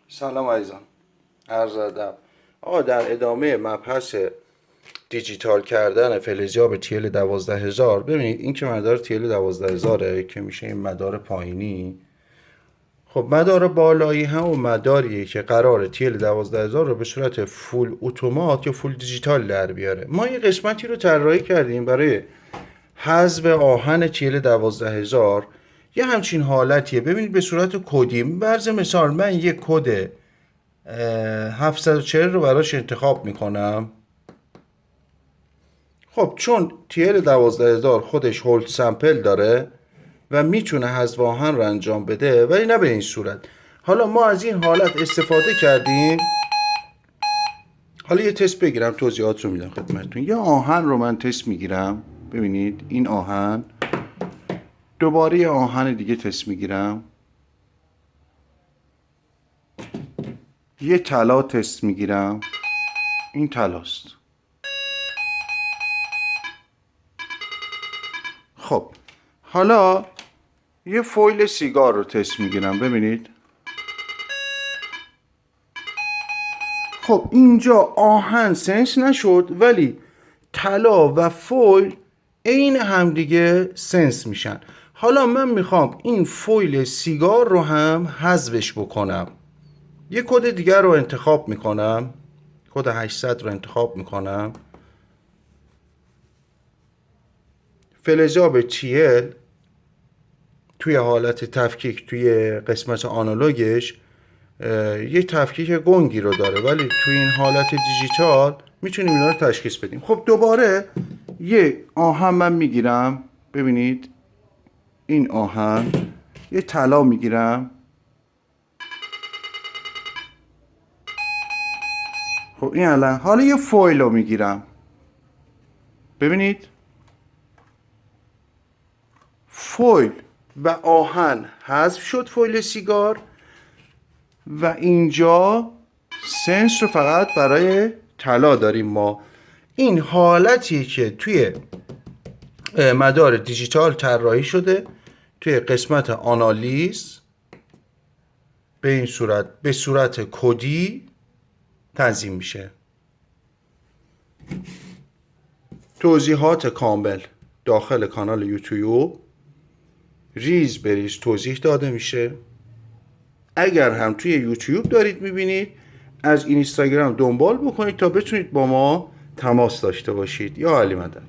سلام عزیزان، عرض ادب. در ادامه مبحث دیجیتال کردن فلزیاب TL 12000، ببینید این که مدار TL 12000 که میشه این مدار پایینی. خب مدار بالایی همون مداریه که قراره TL 12000 رو به صورت فول اتومات یا فول دیجیتال در بیاره. ما یه قسمتی رو طراحی کردیم برای حذف آهن TL 12000. یه همچین حالتیه. ببینید به صورت کدی، برز مثال من یه کد 740 رو براش انتخاب میکنم. خب چون TL 12000 خودش هولد سمپل داره و میتونه حذف آهن رو انجام بده، ولی نه به این صورت. حالا ما از این حالت استفاده کردیم. حالا یه تست بگیرم، توضیحات رو میدم خدمتتون. یه آهن رو من تست میگیرم. ببینید این آهن، دوباره یه آهن دیگه تست میگیرم، یه طلا تست میگیرم. این طلاست. خب حالا یه فویل سیگار رو تست میگیرم. ببینید خب اینجا آهن سنس نشد، ولی طلا و فویل عین همدیگه سنس میشن. حالا من میخوام این فویل سیگار رو هم حذفش بکنم. یه کد دیگر رو انتخاب میکنم، کد 800 رو انتخاب میکنم. فلزیاب TL توی حالت تفکیک توی قسمت آنالوگش یه تفکیک گنگی رو داره، ولی توی این حالت دیجیتال میتونیم اینا رو تشخیص بدیم. خب دوباره یه آهن من میگیرم. ببینید این آهن، یه طلا میگیرم. خب این الان، حالا یه فویل رو میگیرم. ببینید فویل و آهن حذف شد، فویل سیگار، و اینجا سنس رو فقط برای طلا داریم ما. این حالتیه که توی مدار دیجیتال طراحی شده، توی قسمت آنالیز به این صورت، به صورت کدی تنظیم میشه. توضیحات کامل داخل کانال یوتیوب ریز به ریز توضیح داده میشه. اگر هم توی یوتیوب دارید میبینید، از اینستاگرام دنبال بکنید تا بتونید با ما تماس داشته باشید. یا علی مدد.